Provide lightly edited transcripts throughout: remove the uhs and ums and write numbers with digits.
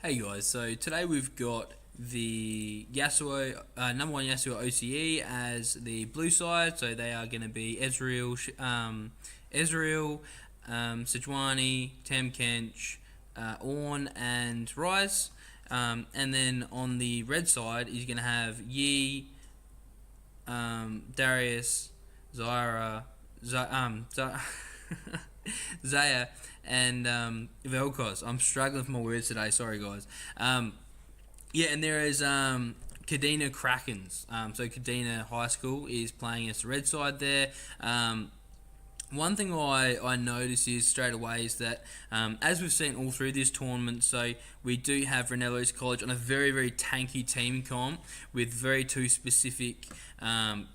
Hey guys, so today we've got the Yasuo, number one Yasuo OCE as the blue side. So they are going to be Sejuani, Temkench, Ornn, and Ryze. And then on the red side, he's going to have Yi, Darius, Zyra, Zaya, and Vel'Koz. I'm struggling for my words today. Sorry, guys. Yeah, and there is Kadina Krakens. So Kadina High School is playing as the red side there. One thing I notice is straight away is that as we've seen all through this tournament, so we do have Reynella East College on a very tanky team comp with very two specific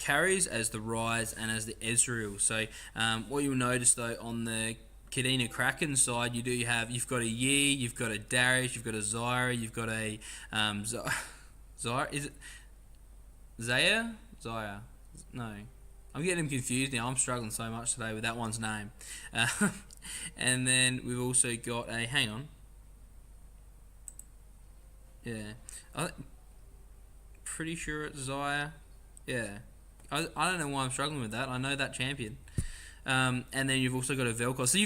carries as the Ryze and as the Ezreal. So what you'll notice though on the Kadina Kraken side, you've got a Yi, you've got a Darius, you've got a Zyra, you've got a Zyra. Is it Zaya? Zaya? No. I'm getting them confused now. I'm struggling so much today with that one's name. And then we've also got a... Hang on. Yeah. Pretty sure it's Zaya. Yeah. I don't know why I'm struggling with that. I know that champion. And then you've also got a Vel'Koz. So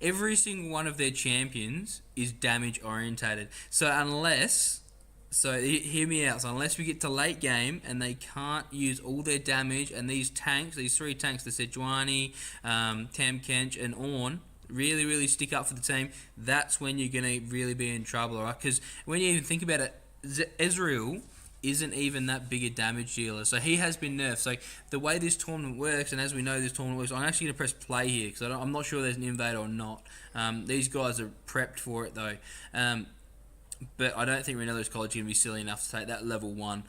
every single one of their champions is damage orientated. So hear me out. So unless we get to late game and they can't use all their damage, and these three tanks, the Sejuani, Tamkench, and Ornn, really stick up for the team, that's when you're going to really be in trouble, alright? Because when you even think about it, Ezreal isn't even that big a damage dealer, so he has been nerfed. So the way this tournament works, and as we know this tournament works, I'm actually going to press play here because I'm not sure there's an invade or not. These guys are prepped for it though. But I don't think Reynella East College is going to be silly enough to take that level 1.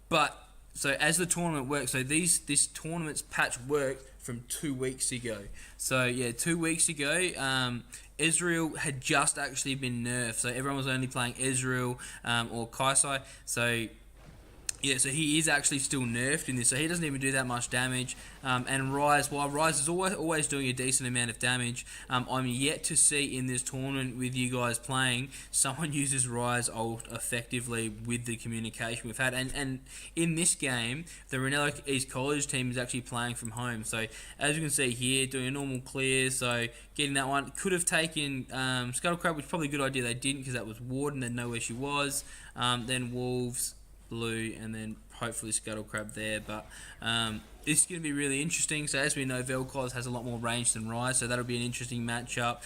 But so as the tournament works, so this tournament's patch worked from 2 weeks ago. So yeah, 2 weeks ago, Ezreal had just actually been nerfed. So everyone was only playing Ezreal or Kaisai. So yeah, so he is actually still nerfed in this, so he doesn't even do that much damage. And Ryze, while Ryze is always doing a decent amount of damage, I'm yet to see in this tournament with you guys playing someone uses Ryze ult effectively with the communication we've had. And in this game, the Reynella East College team is actually playing from home. So as you can see here, doing a normal clear, so getting that one. Could have taken Scuttle Crab, which is probably a good idea they didn't because that was Warden, they know where she was. Then Wolves, blue, and then hopefully Scuttle Crab there. But this is going to be really interesting. So as we know, Vel'Koz has a lot more range than Ryze, so that'll be an interesting matchup.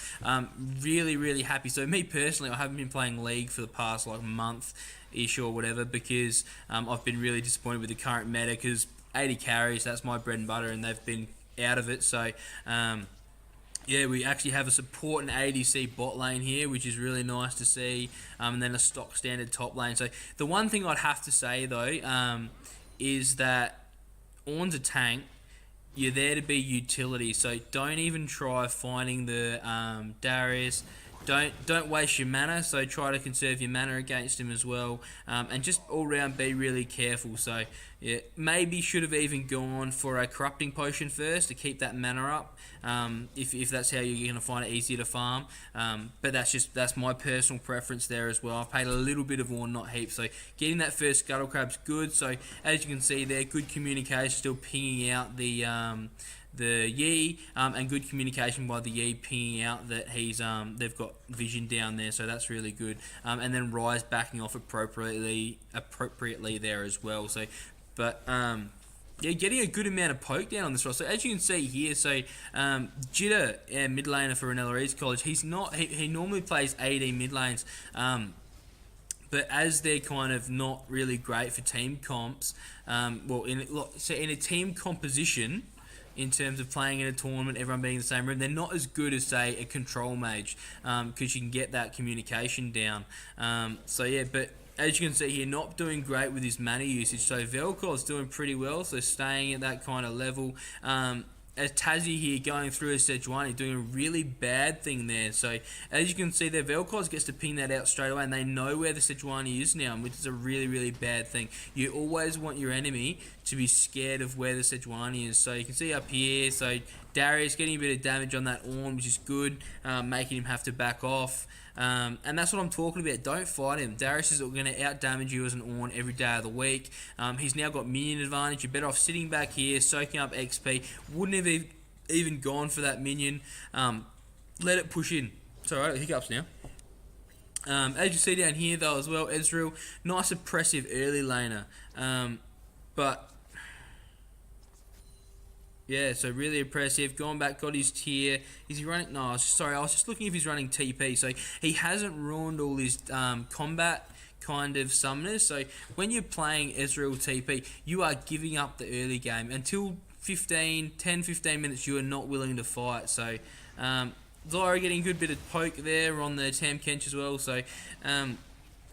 Really happy. So me personally, I haven't been playing League for the past like month-ish or whatever because I've been really disappointed with the current meta because 80 carries, that's my bread and butter, and they've been out of it. So yeah, we actually have a support and ADC bot lane here, which is really nice to see, and then a stock standard top lane. So the one thing I'd have to say though is that Ornn's a tank. You're there to be utility, so don't even try finding the Darius. Don't waste your mana, so try to conserve your mana against him as well, and just all round be really careful. So yeah, maybe should have even gone for a corrupting potion first to keep that mana up, if that's how you're going to find it easier to farm. But that's my personal preference there as well. I've paid a little bit of Ornn, not heaps, so getting that first Scuttle Crab's good. So as you can see there, good communication, still pinging out the Yi, and good communication by the Yi pinging out that they've got vision down there, so that's really good. And then Ryze backing off appropriately there as well. So, but yeah, getting a good amount of poke down on this roster. So as you can see here, so Jitter, mid laner for Reynella East College, he normally plays AD mid lanes. But as they're kind of not really great for team comps, well, in a team composition, in terms of playing in a tournament, everyone being in the same room, they're not as good as, say, a control mage, because you can get that communication down. So yeah, but as you can see here, not doing great with his mana usage. So Vel'Koz doing pretty well, so staying at that kind of level. As Tazzy here going through as Sejuani, doing a really bad thing there. So as you can see there, Vel'Koz gets to ping that out straight away, and they know where the Sejuani is now, which is a really bad thing. You always want your enemy to be scared of where the Sejuani is. So you can see up here, so Darius getting a bit of damage on that Ornn, which is good, making him have to back off. And that's what I'm talking about. Don't fight him. Darius is going to out-damage you as an Ornn every day of the week. He's now got minion advantage. You're better off sitting back here, soaking up XP. Wouldn't have even gone for that minion. Let it push in. It's alright, hiccups now. As you see down here though as well, Ezreal, nice oppressive early laner. But yeah, so really impressive. Going back, got his tier. Is he running? No, sorry, I was just looking if he's running TP. So he hasn't ruined all his combat kind of summoners. So when you're playing Ezreal TP, you are giving up the early game. Until 10-15 minutes, you are not willing to fight. So Zyra getting a good bit of poke there on the Tam Kench as well. So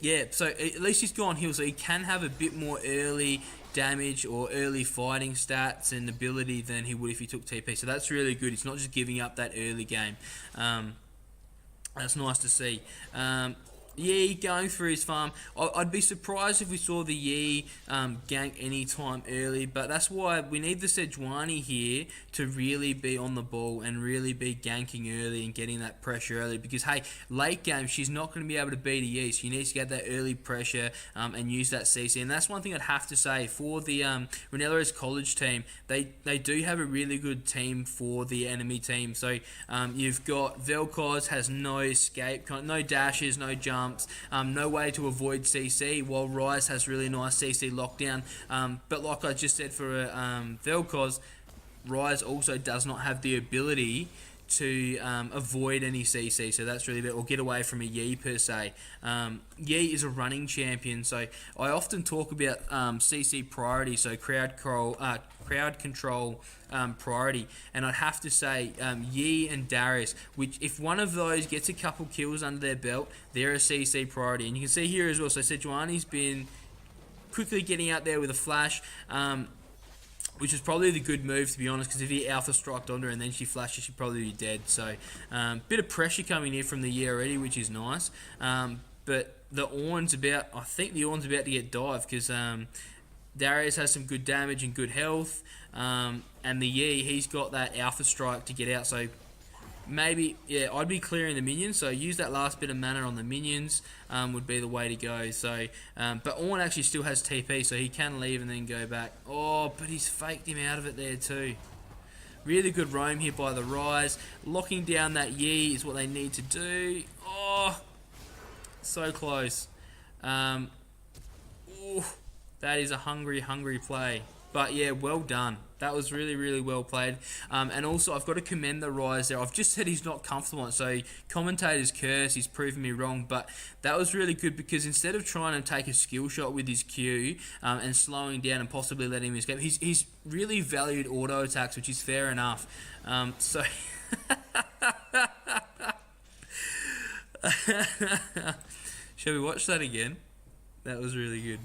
yeah, so at least he's gone heal, so he can have a bit more early damage or early fighting stats and ability than he would if he took TP. So that's really good. He's not just giving up that early game. That's nice to see. Yi going through his farm. I'd be surprised if we saw the Yi gank any time early, but that's why we need the Sejuani here to really be on the ball and really be ganking early and getting that pressure early, because hey, late game she's not going to be able to beat a Yi. She needs to get that early pressure and use that CC. And that's one thing I'd have to say for the Reynella East College team. They do have a really good team for the enemy team. So you've got Vel'Koz has no escape, no dashes, no jumps. No way to avoid CC, while Ryze has really nice CC lockdown. But like I just said for Vel'Koz, Ryze also does not have the ability to avoid any CC, so that's really bad, or get away from a Yi per se. Yi is a running champion, so I often talk about CC priority, so crowd control priority, and I'd have to say Yi and Darius, which if one of those gets a couple kills under their belt, they're a CC priority. And you can see here as well, so Sejuani's been quickly getting out there with a flash, which is probably the good move, to be honest, because if he alpha striked on her and then she flashes, she'd probably be dead. So bit of pressure coming in from the Yi already, which is nice. But the Ornn's about, I think the Ornn's about to get dived, because Darius has some good damage and good health, and the Yi, he's got that alpha strike to get out. So maybe, yeah, I'd be clearing the minions, so use that last bit of mana on the minions would be the way to go. So, but Ornn actually still has TP, so he can leave and then go back. Oh, but he's faked him out of it there too. Really good roam here by the Ryze. Locking down that Yi is what they need to do. Oh, so close. Ooh, that is a hungry, hungry play. But yeah, well done. That was really, really well played. And also, I've got to commend the Ryze there. I've just said he's not comfortable on it, so commentators curse, he's proven me wrong. But that was really good, because instead of trying to take a skill shot with his Q and slowing down and possibly letting him escape, he's really valued auto attacks, which is fair enough. So... Shall we watch that again? That was really good.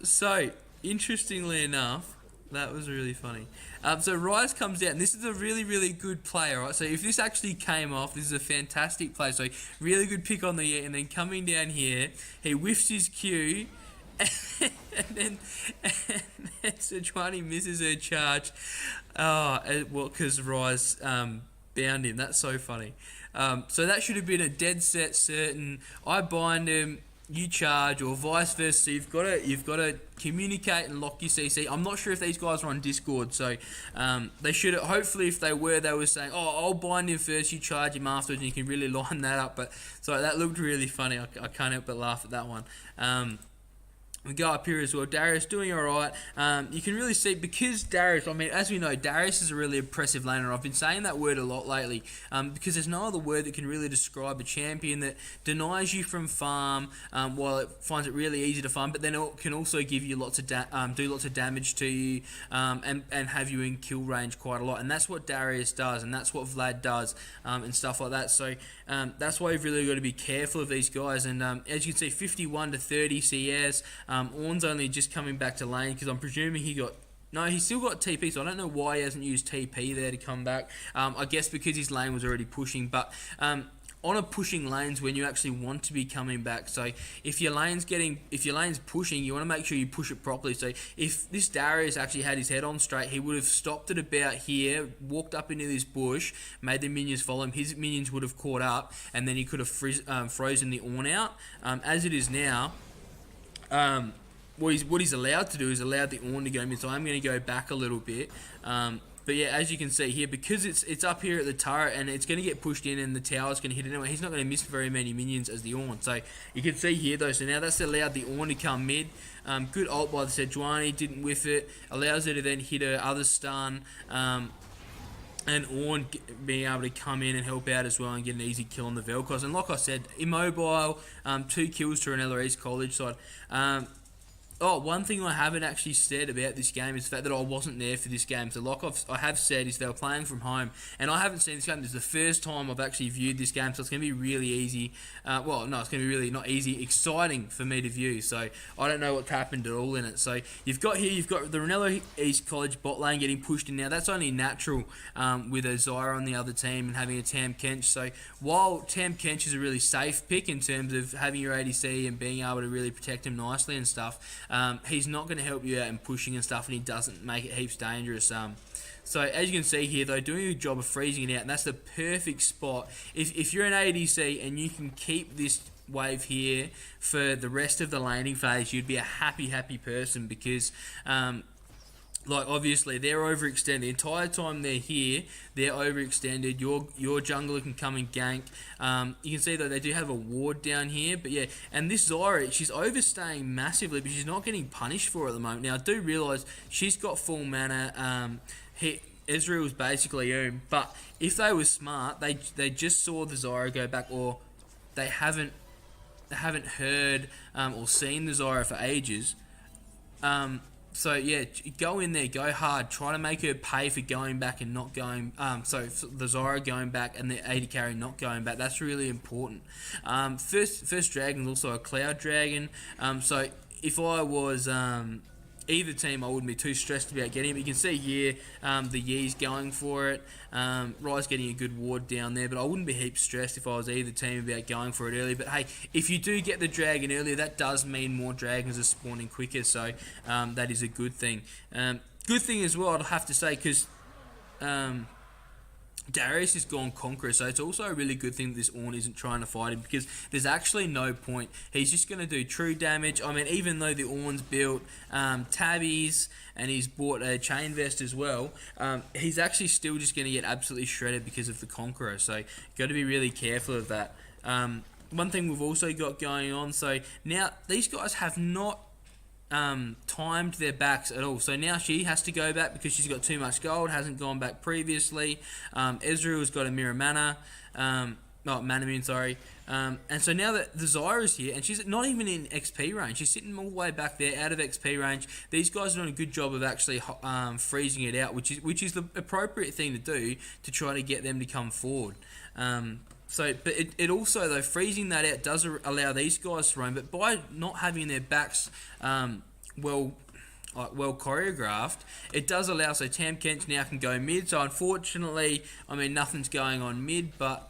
So, interestingly enough, that was really funny. So Ryze comes out, and this is a really, really good play, right? So if this actually came off, this is a fantastic play. So really good pick on the Yi, and then coming down here, he whiffs his Q, and then Sejuani misses her charge. Oh, well, because Ryze bound him. That's so funny. So that should have been a dead set certain. I bind him, you charge, or vice versa. So you've got to communicate and lock your CC. I'm not sure if these guys are on Discord, so they should. Hopefully, if they were saying, "Oh, I'll bind him first, you charge him afterwards," and you can really line that up. But so that looked really funny. I can't help but laugh at that one. We go up here as well. Darius doing alright. You can really see, because Darius, I mean, as we know, Darius is a really impressive laner. I've been saying that word a lot lately, because there's no other word that can really describe a champion that denies you from farm, while it finds it really easy to farm, but then it can also give you lots of do lots of damage to you, and have you in kill range quite a lot. And that's what Darius does, and that's what Vlad does, and stuff like that. So that's why you've really got to be careful of these guys. And as you can see, 51 to 30 CS. Ornn's only just coming back to lane, because I'm presuming he's still got TP, so I don't know why he hasn't used TP there to come back. I guess because his lane was already pushing, but on a pushing lanes when you actually want to be coming back. So if your lane's pushing, you want to make sure you push it properly. So if this Darius actually had his head on straight, he would have stopped it about here, walked up into this bush, made the minions follow him. His minions would have caught up, and then he could have frozen the Ornn out. As it is now, what he's allowed to do is allowed the Ornn to go mid. So I'm going to go back a little bit. But yeah, as you can see here, because it's up here at the turret and it's going to get pushed in and the tower's going to hit it anyway, he's not going to miss very many minions as the Ornn. So you can see here though, so now that's allowed the Ornn to come mid. Good ult by the Sejuani, didn't whiff it, allows her to then hit her other stun. And Ornn being able to come in and help out as well and get an easy kill on the Vel'Koz. And like I said, immobile, 2 kills to Reynella East College side. One thing I haven't actually said about this game is the fact that I wasn't there for this game. So like I have said, is they were playing from home, and I haven't seen this game. This is the first time I've actually viewed this game, so it's going to be really easy. It's going to be really not easy, exciting for me to view. So I don't know what's happened at all in it. So you've got the Reynella East College bot lane getting pushed in now. That's only natural with a Zyra on the other team and having a Tam Kench. So while Tam Kench is a really safe pick in terms of having your ADC and being able to really protect him nicely and stuff, he's not going to help you out in pushing and stuff, and he doesn't make it heaps dangerous. So as you can see here though, doing a good job of freezing it out, and that's the perfect spot. If you're an ADC and you can keep this wave here for the rest of the laning phase, you'd be a happy person, because like obviously they're overextended the entire time they're here. They're overextended. Your jungler can come and gank. You can see that they do have a ward down here, but yeah. And this Zyra, she's overstaying massively, but she's not getting punished for it at the moment. Now I do realise she's got full mana. Ezreal's basically but if they were smart, they just saw the Zyra go back, or they haven't heard or seen the Zyra for ages. So yeah, go in there, go hard, try to make her pay for going back and not going. So the Zyra going back and the AD carry not going back. That's really important. First dragon is also a cloud dragon. So if I was either team, I wouldn't be too stressed about getting it. You can see here the Yee's going for it. Rye's getting a good ward down there, but I wouldn't be heaps stressed if I was either team about going for it early. But hey, if you do get the dragon earlier, that does mean more dragons are spawning quicker, so that is a good thing. Good thing as well, I'd have to say, because Darius has gone Conqueror, so it's also a really good thing that this Ornn isn't trying to fight him, because there's actually no point. He's just going to do true damage. I mean, even though the Ornn's built tabbies and he's bought a chain vest as well, he's actually still just going to get absolutely shredded because of the Conqueror, so got to be really careful of that. One thing we've also got going on, so now these guys have not timed their backs at all, so now she has to go back because she's got too much gold, hasn't gone back previously. Ezreal's got a mirror mana, Manamune, sorry. And so now that the Zyra's here, and she's not even in XP range, she's sitting all the way back there out of XP range. These guys are doing a good job of actually freezing it out, which is the appropriate thing to do to try to get them to come forward. But it also, though, freezing that out does allow these guys to roam, but by not having their backs well choreographed, it does allow, so Tam Kench now can go mid. So unfortunately, I mean, nothing's going on mid, but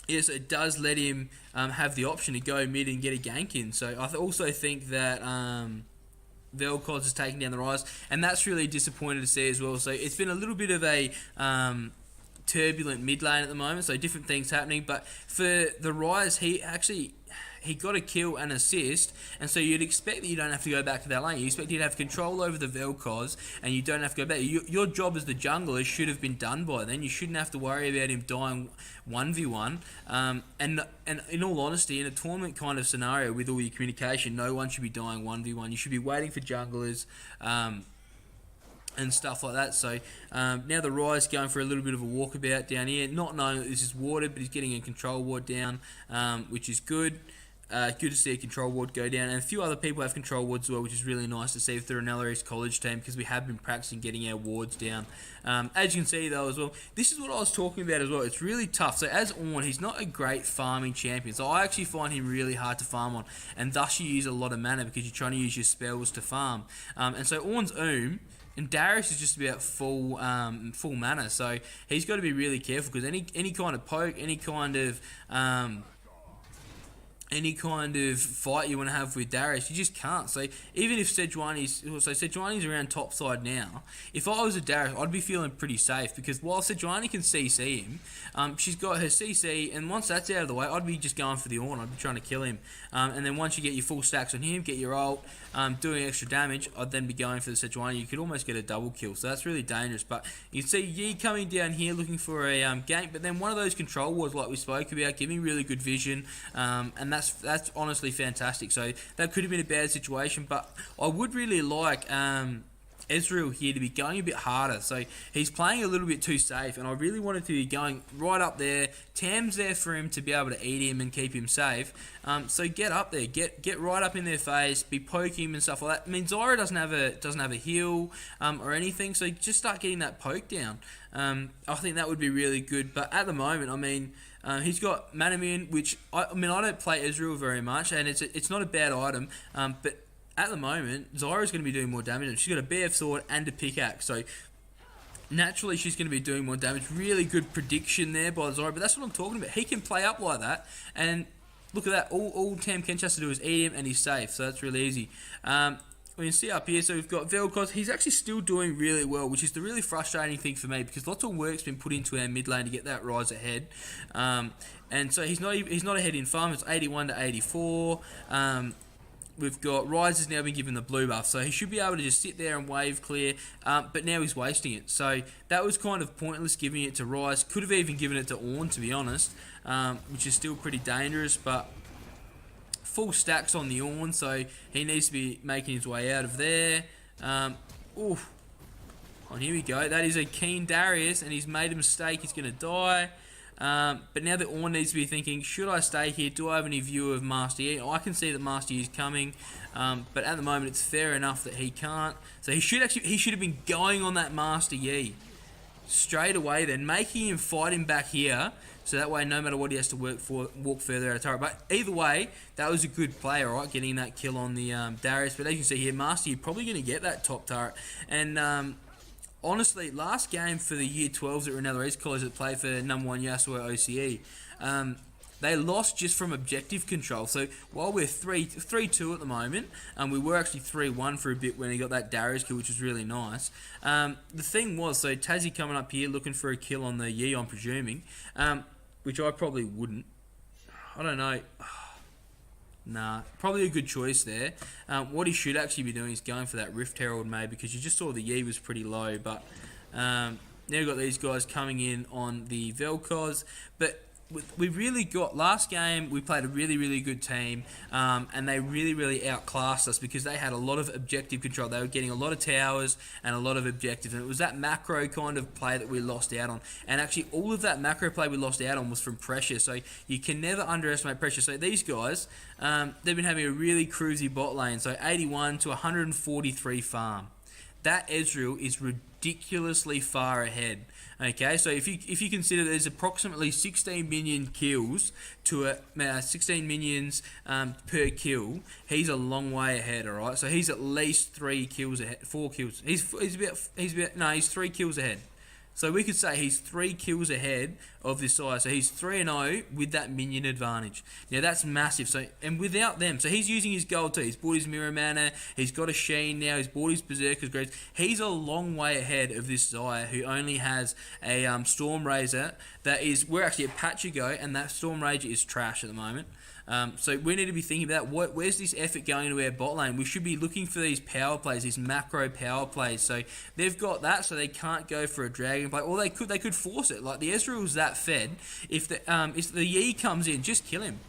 yes, it does let him have the option to go mid and get a gank in. So I also think that Vel'Koz is taking down the Rise, and that's really disappointing to see as well. So it's been a little bit of a turbulent mid lane at the moment, so different things happening. But for the Rise, he got a kill and assist, and so you'd expect that you don't have to go back to that lane. You expect you to have control over the Vel'Koz, and you don't have to go back. Your job as the jungler should have been done by then. You shouldn't have to worry about him dying 1v1. And in all honesty, in a tournament kind of scenario with all your communication, no one should be dying 1v1. You should be waiting for junglers and stuff like that. So now the Rise going for a little bit of a walkabout down here, not knowing that this is warded, but he's getting a control ward down, which is good. Good to see a control ward go down, and a few other people have control wards as well, which is really nice to see for the Reynella East College team, because we have been practicing getting our wards down. As you can see though as well, this is what I was talking about as well. It's really tough. So as Ornn, he's not a great farming champion, so I actually find him really hard to farm on, and thus you use a lot of mana because you're trying to use your spells to farm. And so Ornn's And Darius is just about full mana, so he's got to be really careful because any kind of poke, any kind of fight you want to have with Darius, you just can't. So even if Sejuani's around top side now, if I was a Darius, I'd be feeling pretty safe because while Sejuani can CC him, she's got her CC, and once that's out of the way, I'd be just going for the Ornn. I'd be trying to kill him, and then once you get your full stacks on him, get your ult, doing extra damage, I'd then be going for the Sejuani. You could almost get a double kill, so that's really dangerous. But you can see Yi coming down here looking for a gank, but then one of those control wards like we spoke about, giving really good vision, and that's honestly fantastic. So that could have been a bad situation, but I would really like Ezreal here to be going a bit harder. So he's playing a little bit too safe, and I really wanted to be going right up there. Tam's there for him to be able to eat him and keep him safe. So get up there, get right up in their face, be poking him and stuff like that. I mean, Zyra doesn't have a heal or anything, so just start getting that poke down. I think that would be really good. But at the moment, I mean, he's got Manamune, which I don't play Ezreal very much, and it's not a bad item, but at the moment, Zyra's going to be doing more damage. She's got a BF sword and a pickaxe, so naturally she's going to be doing more damage. Really good prediction there by Zyra, but that's what I'm talking about. He can play up like that, and look at that. All Tam Kench has to do is eat him, and he's safe, so that's really easy. We can see up here, so we've got Vel'Koz. He's actually still doing really well, which is the really frustrating thing for me, because lots of work's been put into our mid lane to get that rise ahead. And so he's not ahead in farm. It's 81 to 84. We've got Rise has now been given the blue buff, so he should be able to just sit there and wave clear, but now he's wasting it. So that was kind of pointless giving it to Rise. Could have even given it to Ornn, to be honest, which is still pretty dangerous, but full stacks on the Ornn, so he needs to be making his way out of there. Oof. Oh, here we go. That is a keen Darius, and he's made a mistake. He's going to die. But now the Ornn needs to be thinking, should I stay here? Do I have any view of Master Yi? I can see that Master Yi is coming, but at the moment it's fair enough that he can't. So he should have been going on that Master Yi straight away, then making him fight him back here, so that way no matter what he has to walk further out of turret. But either way, that was a good play, alright, getting that kill on the Darius. But as you can see here, Master Yi probably going to get that top turret, and honestly, last game for the Year 12s at Reynella East College that played for #1 Yasuo OCE, they lost just from objective control. So while we're 3-2 at the moment, we were actually 3-1 for a bit when he got that Darius kill, which was really nice. The thing was, so Tassie coming up here looking for a kill on the Yi, I'm presuming, which I probably wouldn't. I don't know. Nah, probably a good choice there. What he should actually be doing is going for that Rift Herald, maybe, because you just saw the Yi was pretty low. But now we've got these guys coming in on the Vel'Koz. But we really got, last game we played a really good team, and they really outclassed us because they had a lot of objective control. They were getting a lot of towers and a lot of objectives, and it was that macro kind of play that we lost out on. And actually all of that macro play we lost out on was from pressure, so you can never underestimate pressure. So these guys, they've been having a really cruisy bot lane, so 81 to 143 farm. That Ezreal is ridiculously far ahead. Okay, so if you consider there's approximately 16 minion kills to 16 minions per kill, he's a long way ahead. All right, so he's at least 3 kills ahead, 4 kills. He's 3 kills ahead. So we could say he's 3 kills ahead of this side. So he's 3-0 with that minion advantage. Now that's massive. So, and without them, so he's using his gold too. He's bought his Mirror Mana. He's got a Sheen now. He's bought his Berserker's Greaves. He's a long way ahead of this Xayah who only has a Storm Razor that is, we're actually at patch ago, and that Storm Razor is trash at the moment. So we need to be thinking about where's this effort going to our bot lane. We should be looking for these power plays, these macro power plays. So they've got that, so they can't go for a dragon play, or they could force it. Like the Ezreal's that fed. If the Yi comes in, just kill him.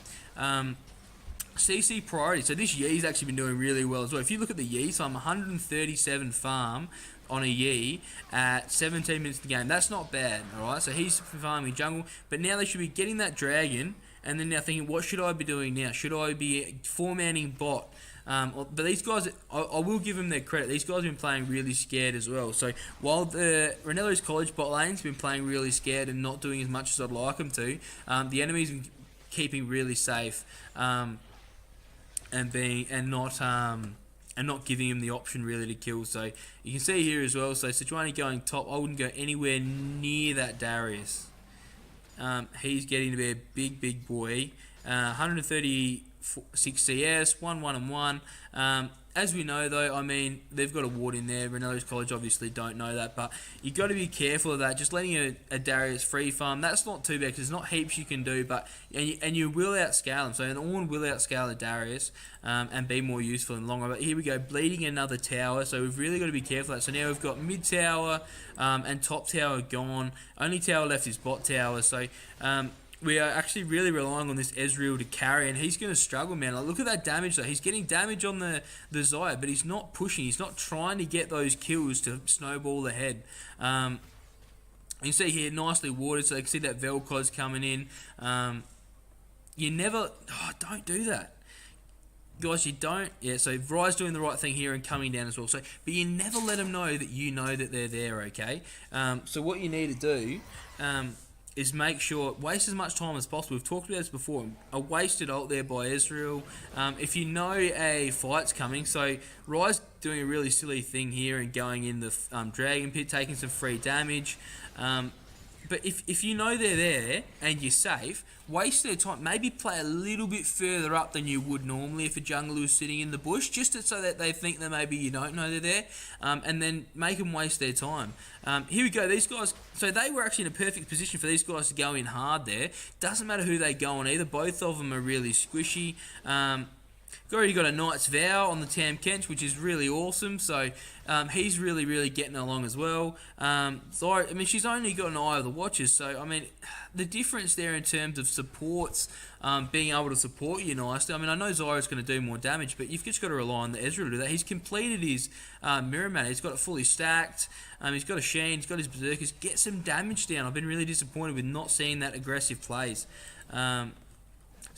CC priority. So this Yi's actually been doing really well as well. If you look at the Yi, so I'm 137 farm on a Yi at 17 minutes of the game. That's not bad, alright? So he's farming jungle, but now they should be getting that dragon. And then now thinking, what should I be doing now? Should I be four-manning bot? But these guys, I will give them their credit. These guys have been playing really scared as well. So while the Reynella East College bot lane's been playing really scared and not doing as much as I'd like them to, the enemy's been keeping really safe and and not giving him the option really to kill. So you can see here as well. So Sejuani going top. I wouldn't go anywhere near that Darius. He's getting to be a big boy. 136 CS, 1-1-1. As we know, though, I mean, they've got a ward in there. Reynella East College obviously don't know that, but you got to be careful of that. Just letting a Darius free farm, that's not too bad because there's not heaps you can do, but and you will outscale him. So an Ornn will outscale a Darius and be more useful in the long run. But here we go, bleeding another tower, so we've really got to be careful of that. So now we've got mid tower and top tower gone. Only tower left is bot tower, so we are actually really relying on this Ezreal to carry, and he's going to struggle, man. Like, look at that damage, though. He's getting damage on the Xayah, but he's not pushing. He's not trying to get those kills to snowball ahead. You can see here, nicely warded, so you can see that Vel'Koz coming in. You never... Oh, don't do that. Guys, you don't... Yeah, so Ryze doing the right thing here and coming down as well. So, but you never let them know that you know that they're there, okay? So what you need to do... is make sure, waste as much time as possible. We've talked about this before. A wasted ult there by Ezreal. If you know a fight's coming, so Ryze doing a really silly thing here and going in the Dragon Pit, taking some free damage. But if you know they're there and you're safe, waste their time. Maybe play a little bit further up than you would normally if a jungler was sitting in the bush, just so that they think that maybe you don't know they're there, and then make them waste their time. Here we go. These guys, so they were actually in a perfect position for these guys to go in hard there. Doesn't matter who they go on either. Both of them are really squishy. Already got a Knight's Vow on the Tam Kench, which is really awesome. So he's really getting along as well. Zyra, I mean, she's only got an Eye of the Watchers. So, I mean, the difference there in terms of supports, being able to support you nicely. I mean, I know Zyra's going to do more damage, but you've just got to rely on the Ezreal to do that. He's completed his Mirror Mana. He's got it fully stacked. He's got a Sheen. He's got his Berserkers. Get some damage down. I've been really disappointed with not seeing that aggressive plays.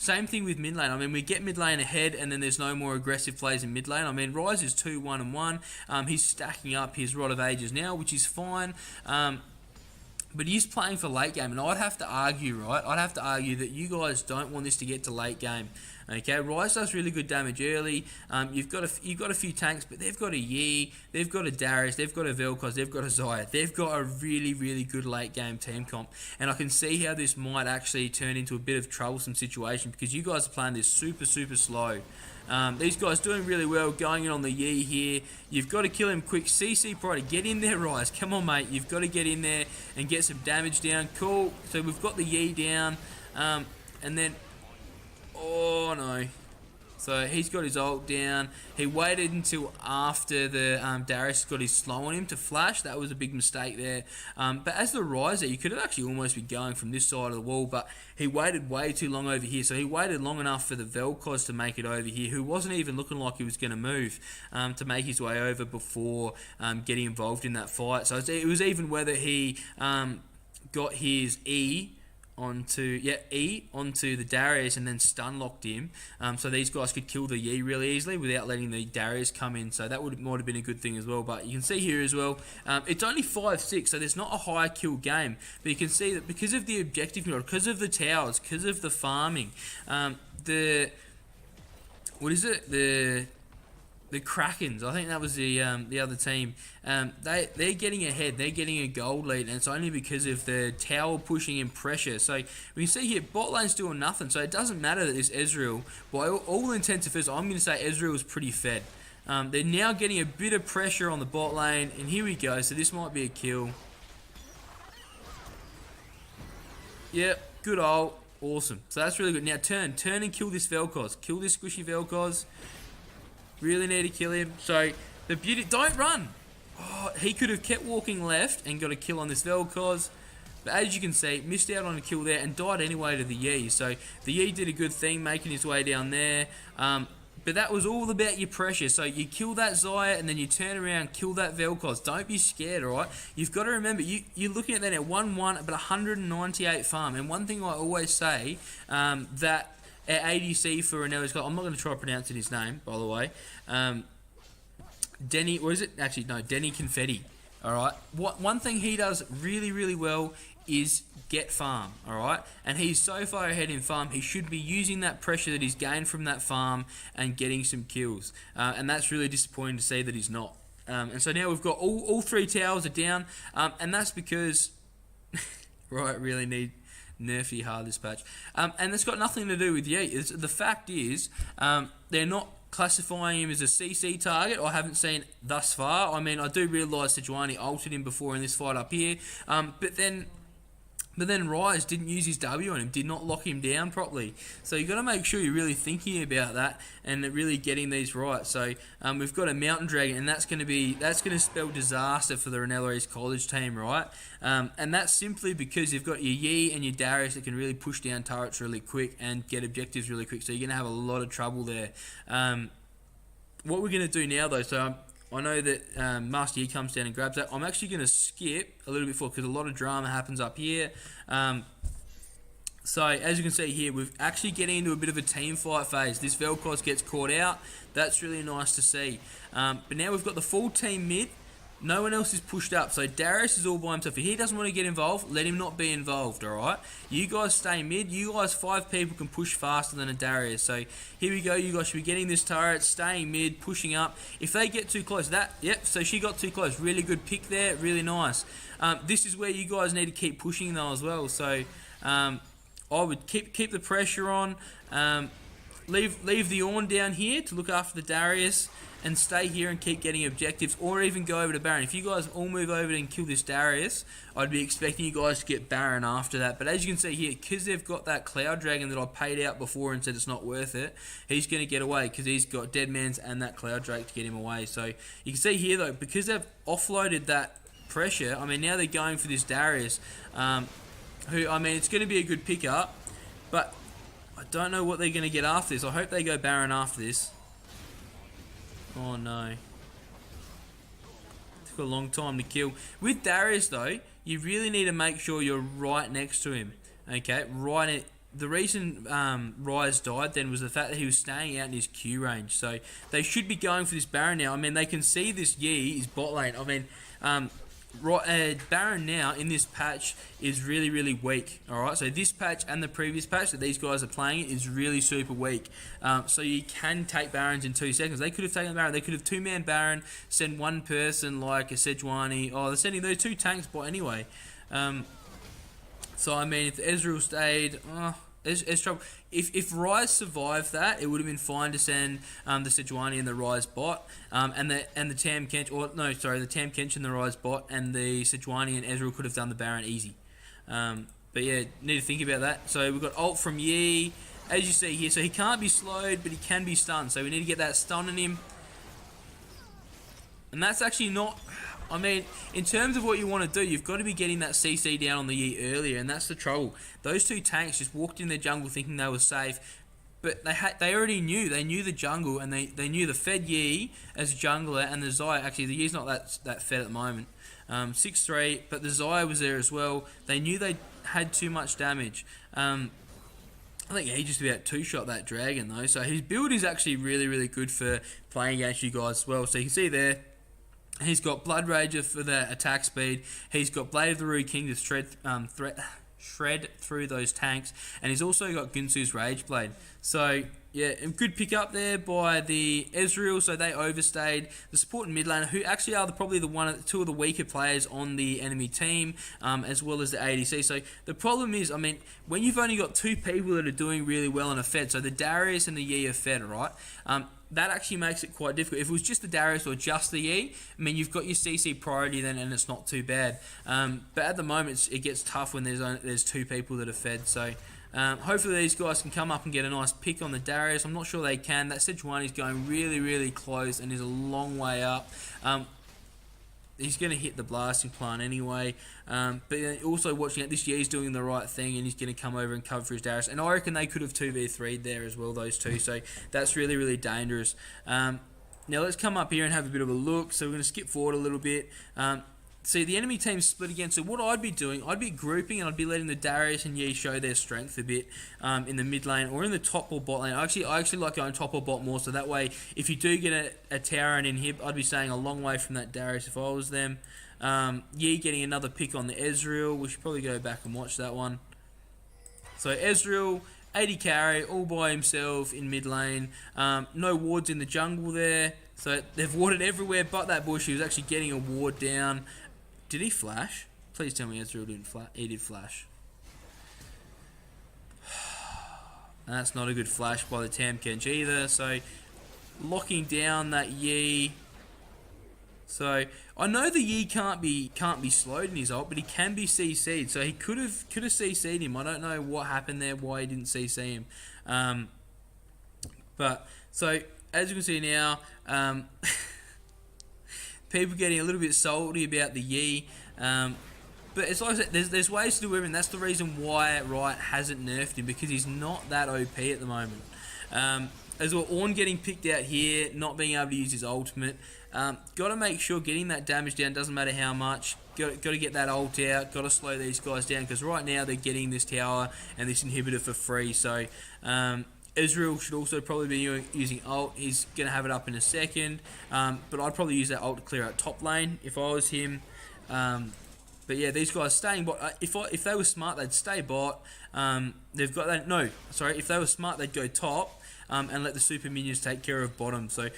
Same thing with mid lane. I mean, we get mid lane ahead, and then there's no more aggressive plays in mid lane. I mean, Ryze is 2-1-1. He's stacking up his Rod of Ages now, which is fine. But he's playing for late game, and I'd have to argue, right? I'd have to argue that you guys don't want this to get to late game. Okay, Ryze does really good damage early. You've got a few tanks, but they've got a Yi, they've got a Darius, they've got a Vel'Koz, they've got a Xayah. They've got a really good late game team comp, and I can see how this might actually turn into a bit of troublesome situation because you guys are playing this super slow. These guys doing really well, going in on the Yi here. You've got to kill him quick. CC Pride, get in there, Ryze. Come on, mate. You've got to get in there and get some damage down. Cool. So we've got the Yi down, and then... Oh, no. So he's got his ult down. He waited until after the Darius got his slow on him to flash. That was a big mistake there. But as the riser, you could have actually almost been going from this side of the wall, but he waited way too long over here. So he waited long enough for the Vel'Koz to make it over here, who wasn't even looking like he was going to move to make his way over before getting involved in that fight. So it was even whether he got his E onto the Darius and then stun locked him, so these guys could kill the Yi really easily without letting the Darius come in. So that might have been a good thing as well. But you can see here as well, it's only 5-6, so there's not a high kill game. But you can see that because of the objective, because of the towers, because of the farming, the Krakens, I think that was the other team. They're getting ahead. They're getting a gold lead, and it's only because of the tower pushing in pressure. So we can see here, bot lane's doing nothing. So it doesn't matter that this Ezreal, by all intents and purposes, I'm going to say Ezreal is pretty fed. They're now getting a bit of pressure on the bot lane, and here we go. So this might be a kill. Yep, good ult. Awesome. So that's really good. Now turn and kill this Vel'Koz. Kill this squishy Vel'Koz. Really need to kill him. So the beauty, don't run. Oh, he could have kept walking left and got a kill on this Vel'Koz. But as you can see, missed out on a kill there and died anyway to the Yi. So the Yi did a good thing, making his way down there. But that was all about your pressure. So you kill that Xayah and then you turn around, kill that Vel'Koz. Don't be scared, alright? You've got to remember, you're looking at that at 1-1, but 198 farm. And one thing I always say, that at ADC for Reynella East College, I'm not going to try pronouncing his name, by the way. Denny, what is it? Actually, no, Denny Confetti. Alright? One thing he does really well is get farm, alright? And he's so far ahead in farm, he should be using that pressure that he's gained from that farm and getting some kills. And that's really disappointing to see that he's not. And so now we've got all 3 towers are down, and that's because right, really need nerfy hard this patch. And it's got nothing to do with Yeet. The fact is, they're not classifying him as a CC target. I haven't seen thus far. I mean, I do realise Sejuani ulted him before in this fight up here, but then Rise didn't use his W on him, did not lock him down properly. So you've got to make sure you're really thinking about that and really getting these right. So we've got a Mountain Dragon, and that's going to spell disaster for the Reynella East College team, right? And that's simply because you've got your Yi and your Darius that can really push down turrets really quick and get objectives really quick. So you're going to have a lot of trouble there. What we're going to do now, though, so I know that Master Yi comes down and grabs that. I'm actually going to skip a little bit forward because a lot of drama happens up here. So as you can see here, we're actually getting into a bit of a team fight phase. This Vel'Koz gets caught out. That's really nice to see. But now we've got the full team mid. No one else is pushed up, so Darius is all by himself. If he doesn't want to get involved, let him not be involved, alright? You guys stay mid. You guys, 5 people, can push faster than a Darius. So here we go. You guys should be getting this turret, staying mid, pushing up. If they get too close, so she got too close. Really good pick there, really nice. This is where you guys need to keep pushing though as well. So I would keep the pressure on. Leave the Ornn down here to look after the Darius, and stay here and keep getting objectives, or even go over to Baron. If you guys all move over and kill this Darius, I'd be expecting you guys to get Baron after that. But as you can see here, because they've got that Cloud Dragon that I paid out before and said it's not worth it, he's going to get away because he's got Deadman's and that Cloud Drake to get him away. So you can see here though, because they've offloaded that pressure, I mean, now they're going for this Darius, who, I mean, it's going to be a good pickup, but I don't know what they're going to get after this. I hope they go Baron after this. Oh no. Took a long time to kill. With Darius though, you really need to make sure you're right next to him. Okay, the reason Rise died then was the fact that he was staying out in his Q range. So they should be going for this Baron now. I mean, they can see this Yi is bot lane. I mean, Baron now in this patch is really, really weak. Alright, so this patch and the previous patch that these guys are playing is really super weak. So you can take Barons in 2 seconds. They could have taken Baron. They could have 2-man Baron, send one person like a Sejuani. Oh, they're sending those 2 tanks bot anyway. So I mean, if Ezreal stayed, it's trouble. If Rise survived that, it would have been fine to send the Sejuani and the Rise bot, and the Tam Kench, or no, sorry, the Tam Kench and the Rise bot, and the Sejuani and Ezreal could have done the Baron easy. But yeah, need to think about that. So we've got ult from Yi, as you see here. So he can't be slowed, but he can be stunned. So we need to get that stun on him, and that's actually not. I mean, in terms of what you want to do, you've got to be getting that CC down on the Yi earlier, and that's the trouble. Those 2 tanks just walked in their jungle thinking they were safe, but they already knew. They knew the jungle, and they knew the fed Yi as a jungler, and the Xayah. Actually, the Yi's not that fed at the moment. 6-3, but the Xayah was there as well. They knew they had too much damage. I think he just about 2-shot that dragon though, so his build is actually really, really good for playing against you guys as well. So you can see there, he's got Blood Rager for the attack speed. He's got Blade of the Rude King to shred through those tanks. And he's also got Gunsu's Rage Blade. So, yeah, a good pick up there by the Ezreal. So they overstayed. The support and mid laner, who actually are probably 2 of the weaker players on the enemy team, as well as the ADC. So the problem is, I mean, when you've only got 2 people that are doing really well and are fed, so the Darius and the Yi are fed, right? That actually makes it quite difficult. If it was just the Darius or just the Yi, I mean, you've got your CC priority then, and it's not too bad. But at the moment, it gets tough when there's 2 people that are fed. So hopefully these guys can come up and get a nice pick on the Darius. I'm not sure they can. That Sejuani is going really, really close and is a long way up. He's going to hit the blasting plant anyway. But also watching it, this Yi's doing the right thing, and he's going to come over and cover for his Darius. And I reckon they could have 2v3'd there as well, those 2. So that's really, really dangerous. Now let's come up here and have a bit of a look. So we're going to skip forward a little bit. See, the enemy team's split again. So what I'd be doing, I'd be grouping, and I'd be letting the Darius and Yi show their strength a bit in the mid lane or in the top or bot lane. I actually like going top or bot more, so that way if you do get a tower and inhib, I'd be staying a long way from that Darius if I was them. Yi getting another pick on the Ezreal. We should probably go back and watch that one. So Ezreal, 80 carry, all by himself in mid lane. No wards in the jungle there. So they've warded everywhere but that bush. He was actually getting a ward down. Did he flash? Please tell me Ezreal didn't flash. He did flash. And that's not a good flash by the Tam Kench either. So locking down that Yi. So I know the Yi can't be slowed in his ult, but he can be CC'd. So he could have CC'd him. I don't know what happened there, why he didn't CC him. But so as you can see now, people getting a little bit salty about the Yi. But it's like I said, there's ways to do it, and that's the reason why Riot hasn't nerfed him, because he's not that OP at the moment. As well, Ornn getting picked out here, not being able to use his ultimate. Got to make sure getting that damage down, doesn't matter how much. Got to get that ult out. Got to slow these guys down, because right now they're getting this tower and this inhibitor for free. So Ezreal should also probably be using ult. He's going to have it up in a second. But I'd probably use that ult to clear out top lane if I was him. But yeah, these guys staying bot. If they were smart, they'd stay bot. They've got that. No, sorry. If they were smart, they'd go top and let the super minions take care of bottom. So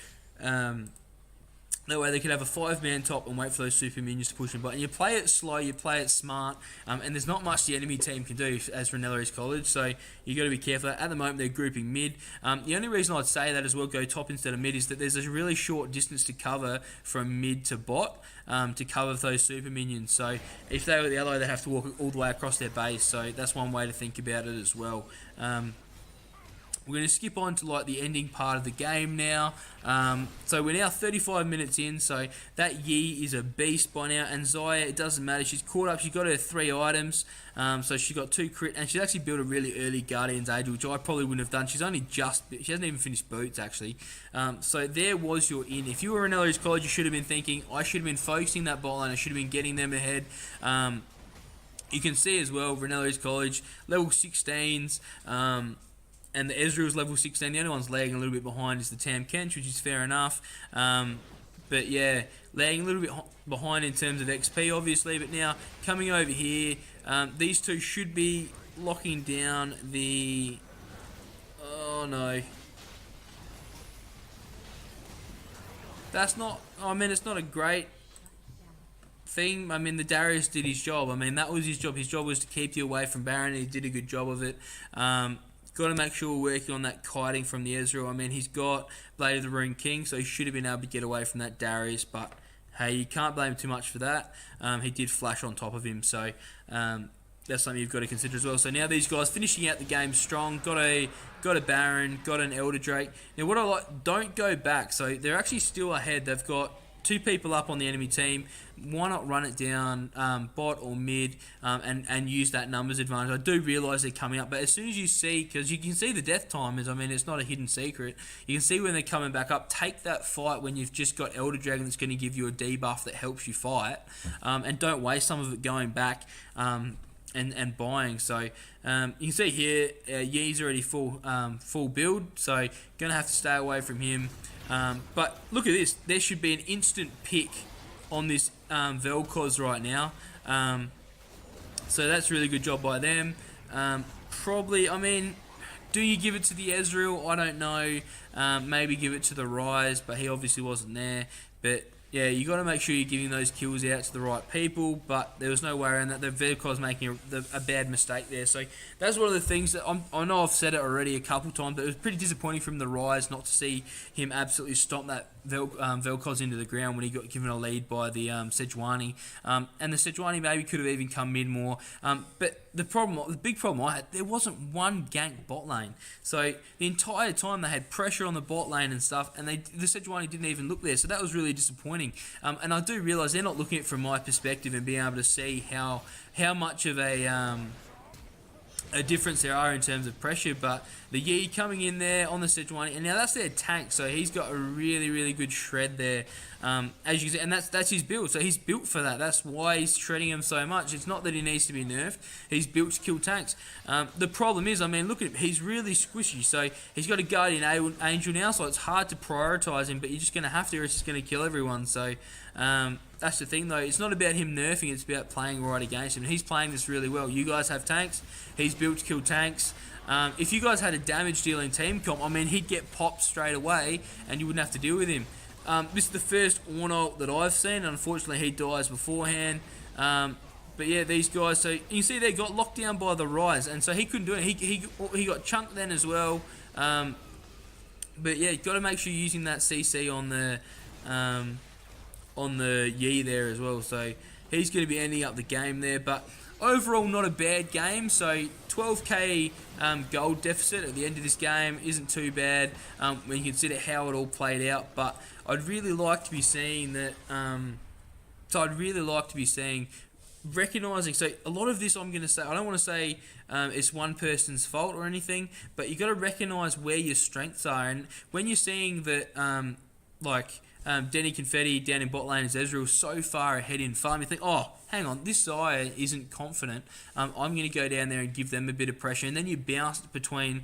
that way they could have a 5-man top and wait for those super minions to push them. But you play it slow, you play it smart, and there's not much the enemy team can do as Reynella East College. So you got to be careful. At the moment, they're grouping mid. The only reason I'd say that as well, go top instead of mid, is that there's a really short distance to cover from mid to bot to cover those super minions. So if they were the other way, they'd have to walk all the way across their base. So that's one way to think about it as well. We're going to skip on to like the ending part of the game now. So we're now 35 minutes in. So that Yi is a beast by now. And Xayah, it doesn't matter. She's caught up. She's got her 3 items. So she got 2 crit. And she's actually built a really early Guardian's Angel, which I probably wouldn't have done. She's only just... She hasn't even finished boots, actually. So there was your in. If you were in Reynella East College, you should have been thinking, I should have been focusing that bot lane. I should have been getting them ahead. You can see as well, Reynella East College, level 16s. And the Ezreal's level 16. The only one's lagging a little bit behind is the Tam Kench, which is fair enough. But yeah, lagging a little bit behind in terms of XP, obviously. But now, coming over here, these two should be locking down the... Oh, no. That's not... I mean, it's not a great thing. I mean, the Darius did his job. I mean, that was his job. His job was to keep you away from Baron, and he did a good job of it. Got to make sure we're working on that kiting from the Ezreal. I mean, he's got Blade of the Rune King, so he should have been able to get away from that Darius, but hey, you can't blame him too much for that. He did flash on top of him, so that's something you've got to consider as well. So now these guys finishing out the game strong. Got a Baron, got an Elder Drake. Now what I like, don't go back. So they're actually still ahead. They've got 2 people up on the enemy team. Why not run it down bot or mid and use that numbers advantage? I do realise they're coming up, but as soon as you see, because you can see the death timers, I mean, it's not a hidden secret. You can see when they're coming back up. Take that fight when you've just got Elder Dragon that's going to give you a debuff that helps you fight, and don't waste some of it going back and buying. So you can see here, Yi's already full build, so going to have to stay away from him. But look at this. There should be an instant pick on this Vel'Koz right now. So that's a really good job by them. Probably, I mean, do you give it to the Ezreal? I don't know. Maybe give it to the Rise, but he obviously wasn't there. But yeah, you got to make sure you're giving those kills out to the right people, but there was no way around that. The Vel'Koz making a bad mistake there. So that's one of the things that I know I've said it already a couple times, but it was pretty disappointing from the Rise not to see him absolutely stomp that Vel'Koz into the ground when he got given a lead by the Sejuani. And the Sejuani maybe could have even come mid more. But the big problem I had, there wasn't one gank bot lane. So the entire time they had pressure on the bot lane and stuff, and the Sejuani didn't even look there. So that was really disappointing. And I do realise they're not looking at it from my perspective and being able to see how much of a difference there are in terms of pressure, but the Yi coming in there on the Sejuani, and now that's their tank, so he's got a really, really good shred there. as you can see, and that's his build. So he's built for that. That's why he's shredding him so much. It's not that he needs to be nerfed. He's built to kill tanks. The problem is, I mean, look at him. He's really squishy. So he's got a Guardian Angel now, so it's hard to prioritize him, but you're just going to have to, or it's just going to kill everyone. So that's the thing, though. It's not about him nerfing. It's about playing right against him. He's playing this really well. You guys have tanks. He's built to kill tanks. If you guys had a damage dealing team comp, I mean, he'd get popped straight away, and you wouldn't have to deal with him. This is the first Ornalt that I've seen, and unfortunately he dies beforehand. But yeah, these guys, so you can see they got locked down by the Rise, and so he couldn't do it. He got chunked then as well. But yeah, got to make sure you're using that CC on the Yi there as well. So he's going to be ending up the game there, but overall not a bad game. So 12k gold deficit at the end of this game isn't too bad when you consider how it all played out. But I'd really like to be seeing that. Recognizing, so a lot of this I'm going to say, I don't want to say it's one person's fault or anything, but you got to recognize where your strengths are. And when you're seeing that, Denny Confetti down in bot lane as Ezreal so far ahead in farm, you think, oh, hang on, this Xayah isn't confident. I'm going to go down there and give them a bit of pressure. And then you bounce between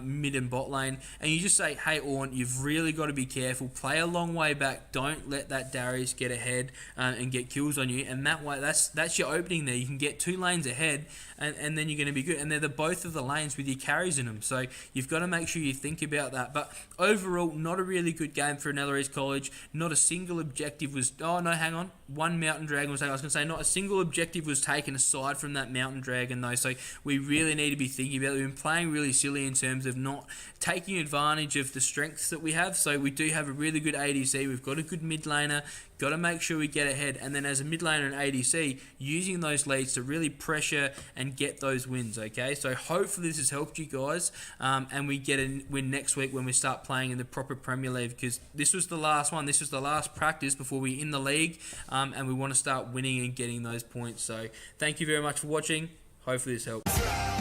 mid and bot lane, and you just say, hey, Ornn, you've really got to be careful. Play a long way back. Don't let that Darius get ahead and get kills on you. And that way, that's your opening there. You can get 2 lanes ahead, and then you're going to be good. And they're both of the lanes with your carries in them. So you've got to make sure you think about that. But overall, not a really good game for Reynella East College. Not a single objective was... Oh, no, hang on. One Mountain Dragon was taken. I was going to say, not a single objective was taken aside from that Mountain Dragon, though. So we really need to be thinking about it. We've been playing really silly in terms of not taking advantage of the strengths that we have. So we do have a really good ADC. We've got a good mid laner. Got to make sure we get ahead. And then as a mid laner and ADC, using those leads to really pressure and get those wins, okay? So hopefully this has helped you guys. And we get a win next week when we start playing in the proper Premier League, because this was the last one. This was the last practice before we're in the league. And we want to start winning and getting those points. So thank you very much for watching. Hopefully this helps.